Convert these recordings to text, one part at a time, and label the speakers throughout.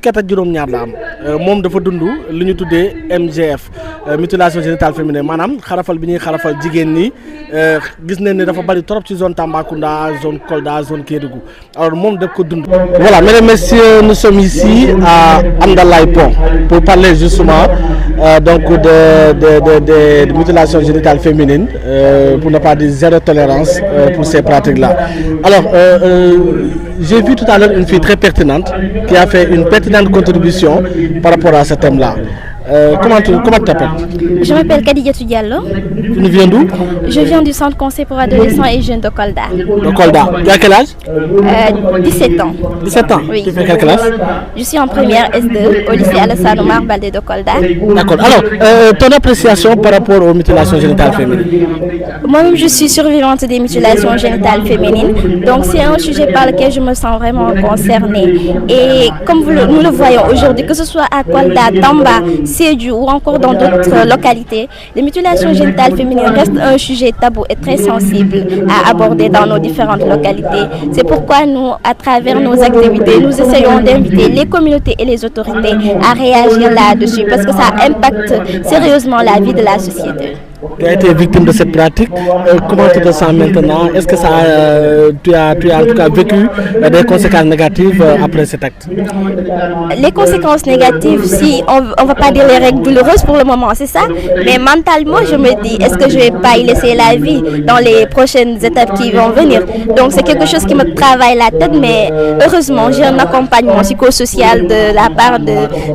Speaker 1: fukki at ak juróom-ñaar la am moom dafa dund li ñu tuddee MGF mutilation génitale féminine maanaam xarafal bi ñuy xarafal jigéen ñi gis nañ ne dafa bari trop ci zone Tambacounda zone Kolda zone Kédougou alors moom daf ko dund. Voilà, mesdames et messieurs, nous sommes ici à Amdalaye Pont pour parler justement donc de mutilation génitale féminine pour ne pas dire zéro tolérance pour ces pratiques-là. Alors, j'ai vu tout à l'heure une fille très pertinente qui a fait une pertinente contribution par rapport à ce thème-là. Comment tu t'appelles?
Speaker 2: Je m'appelle Kadidiatou Diallo.
Speaker 1: Tu viens d'où?
Speaker 2: Je viens du centre conseil pour adolescents et jeunes de Kolda.
Speaker 1: De Kolda. Tu as quel âge?
Speaker 2: 17 ans.
Speaker 1: 17 ans?
Speaker 2: Oui.
Speaker 1: Tu fais quelle classe?
Speaker 2: Je suis en première S2 au lycée Alassane Omar Baldé de Kolda.
Speaker 1: D'accord. Alors, ton appréciation par rapport aux mutilations génitales féminines?
Speaker 2: Moi-même, je suis survivante des mutilations génitales féminines. Donc, c'est un sujet par lequel je me sens vraiment concernée. Et comme nous le voyons aujourd'hui, que ce soit à Kolda, Tamba, Sédhiou ou encore dans d'autres localités, les mutilations génitales féminines restent un sujet tabou et très sensible à aborder dans nos différentes localités. C'est pourquoi nous, à travers nos activités, nous essayons d'inviter les communautés et les autorités à réagir là-dessus parce que ça impacte sérieusement la vie de la société.
Speaker 1: Tu as été victime de cette pratique. Comment tu te sens maintenant? Est-ce que tu as en tout cas vécu des conséquences négatives après cet acte?
Speaker 2: Les conséquences négatives, si on va pas dire les règles douloureuses pour le moment, c'est ça. Mais mentalement, je me dis, est-ce que je vais pas y laisser la vie dans les prochaines étapes qui vont venir? Donc c'est quelque chose qui me travaille la tête, mais heureusement, j'ai un accompagnement psychosocial de la part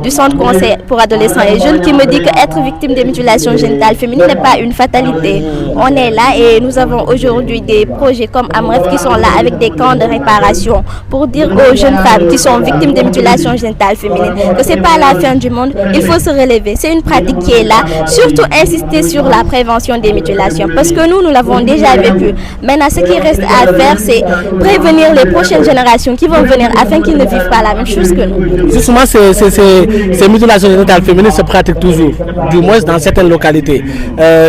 Speaker 2: du centre conseil pour adolescents et jeunes qui me dit qu'être victime des mutilations génitales féminines n'est pas une fatalité. On est là et nous avons aujourd'hui des projets comme AMREF qui sont là avec des camps de réparation pour dire aux jeunes femmes qui sont victimes de mutilations génitales féminines que c'est pas la fin du monde, il faut se relever. C'est une pratique qui est là. Surtout insister sur la prévention des mutilations parce que nous l'avons déjà vécu. Maintenant, ce qui reste à faire, c'est prévenir les prochaines générations qui vont venir afin qu'ils ne vivent pas la même chose que nous.
Speaker 1: Justement, ces mutilations génitales féminines se pratiquent toujours, du moins dans certaines localités.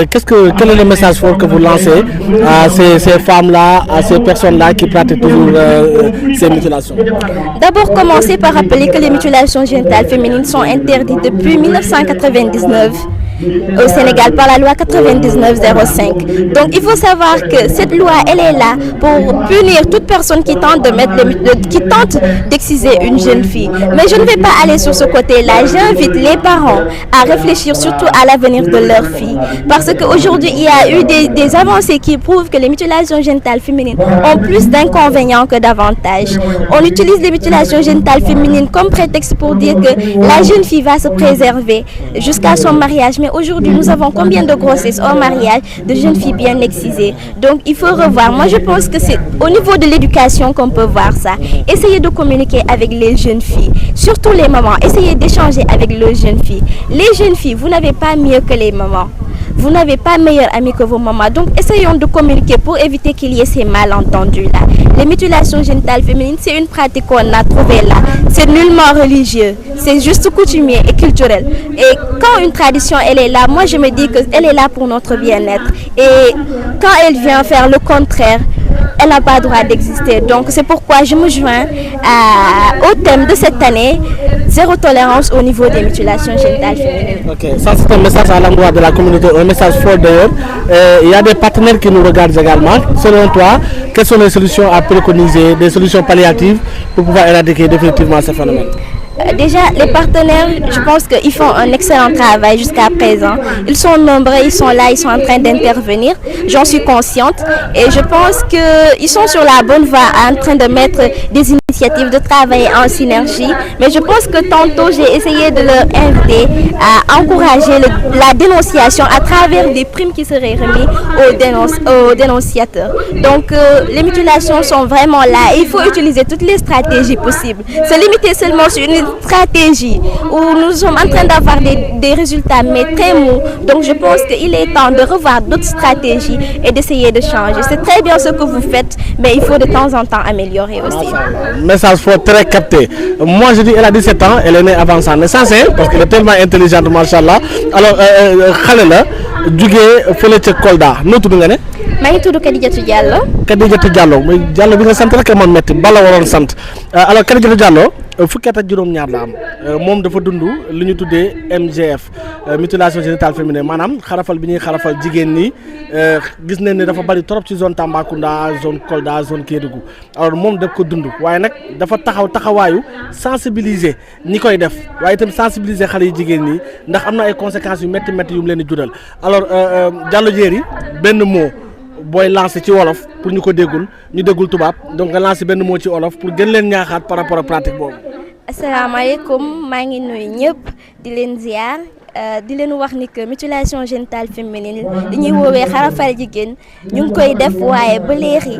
Speaker 1: Quel est le message fort que vous lancez à ces femmes-là, à ces personnes-là qui pratiquent toujours ces mutilations?
Speaker 2: D'abord, commencer par rappeler que les mutilations génitales féminines sont interdites depuis 1999 au Sénégal par la loi 99-05. Donc il faut savoir que cette loi, elle est là pour punir toute personne qui tente d'exciser une jeune fille. Mais je ne vais pas aller sur ce côté-là. J'invite les parents à réfléchir surtout à l'avenir de leur fille. Parce qu'aujourd'hui, il y a eu des avancées qui prouvent que les mutilations génitales féminines ont plus d'inconvénients que d'avantages. On utilise les mutilations génitales féminines comme prétexte pour dire que la jeune fille va se préserver jusqu'à son mariage. Mais aujourd'hui, nous avons combien de grossesses hors mariage de jeunes filles bien excisées? Donc, il faut revoir. Moi, je pense que c'est au niveau de l'éducation qu'on peut voir ça. Essayez de communiquer avec les jeunes filles, surtout les mamans. Essayez d'échanger avec les jeunes filles. Les jeunes filles, vous n'avez pas mieux que les mamans. Vous n'avez pas meilleur ami que vos mamans. Donc, essayons de communiquer pour éviter qu'il y ait ces malentendus-là. Les mutilations génitales féminines, c'est une pratique qu'on a trouvée là. C'est nullement religieux. C'est juste coutumier et culturel. Et quand une tradition, elle est là, moi je me dis qu'elle est là pour notre bien-être. Et quand elle vient faire le contraire, elle n'a pas le droit d'exister. Donc c'est pourquoi je me joins au thème de cette année, zéro tolérance au niveau des mutilations génitales féminines.
Speaker 1: Ok, ça c'est un message à l'endroit de la communauté, un message fort d'ailleurs. Il y a des partenaires qui nous regardent également. Selon toi, quelles sont les solutions à préconiser, des solutions palliatives pour pouvoir éradiquer définitivement ce phénomène?
Speaker 2: Déjà, les partenaires, je pense qu'ils font un excellent travail jusqu'à présent. Ils sont nombreux, ils sont là, ils sont en train d'intervenir. J'en suis consciente et je pense qu'ils sont sur la bonne voie en train de mettre des initiatives, de travailler en synergie. Mais je pense que tantôt, j'ai essayé de leur inviter à encourager la dénonciation à travers des primes qui seraient remises aux dénonciateurs. Donc, les mutilations sont vraiment là. Il faut utiliser toutes les stratégies possibles. Se limiter seulement sur une stratégie où nous sommes en train d'avoir des résultats mais très mous. Donc je pense qu'il est temps de revoir d'autres stratégies et d'essayer de changer. C'est très bien ce que vous faites, mais il faut de temps en temps améliorer aussi.
Speaker 1: Message fort très capté. Moi je dis elle a 17 ans, elle est née avant sa naissance parce qu'elle est tellement intelligente, machallah. Alors xale la jugee fële ca Kolda noo tudd nga ne?
Speaker 2: maa ngi tudd Kadidiatou Diallo.
Speaker 1: Kadidiatou Diallo Diallo bi nga sant rek moo metti bala waroon sant alors Kadidiatou Diallo fukki at ak juróom-ñaar la am moom dafa dund li ñu tuddee MGF mutilation génitale féminine maanaam xarafal bi ñuy xarafal jigéen ñi gis nañ ne dafa bari trop ci zone Tambacounda zone Kolda zone Kédougou alors moom daf ko dund waaye nag dafa taxawaayu sensibiliser ñi koy def waaye itam sensibiliser xale yi jigéen ñi ndax am na ay conséquences yu métti yu mu leen di jural alors Diallo Diéry benn mot booy lancer ci wolof pour ñu ko déggul ñu déggul tubaab donc nga lancer benn mot ci wolof pour gën leen ñaaxaat par rapport à pratique boobu.
Speaker 2: asalaamaaleykum maa ngi nuyu ñëpp di leen ziar di leen wax ni que mutilation génitale féminine li ñuy woowee xarafal jigéen ñu ngi koy def waaye ba léegi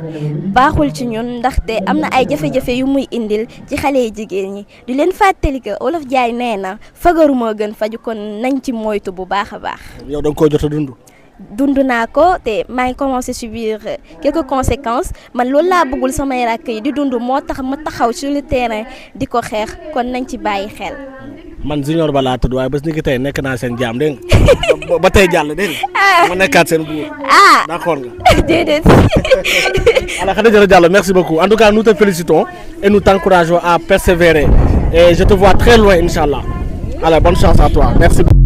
Speaker 2: baaxul ci ñun ndaxte am na ay jafe-jafe yu muy indil ci xale yi jigéen ñi di leen fàttali que Olof Jaay nee na fagaru moo gën faju kon nañ ci moytu bu baax a baax.
Speaker 1: yow da nga koy jot a dund.
Speaker 2: dund naa ko te maa ngi commencé subir quelques conséquences man loolu laa bëggul samay rakk yi di dund moo tax ma taxaw sur le terrain di ko xeex kon nañ ci bàyyi xel.
Speaker 1: man Junior Ba laa tudd waaye bés ni ki tey nekk naa seen jaam dégg nga ba tey jàll dégg nga ma nekkaat seen buur. d'accord nga.
Speaker 2: déedéet.
Speaker 1: alors Khadija Diallo merci beaucoup en tout cas nous te félicitons et nous t'encourageons à persévérer et je te vois très loin Inch'Allah. Alors bonne chance à toi merci beaucoup.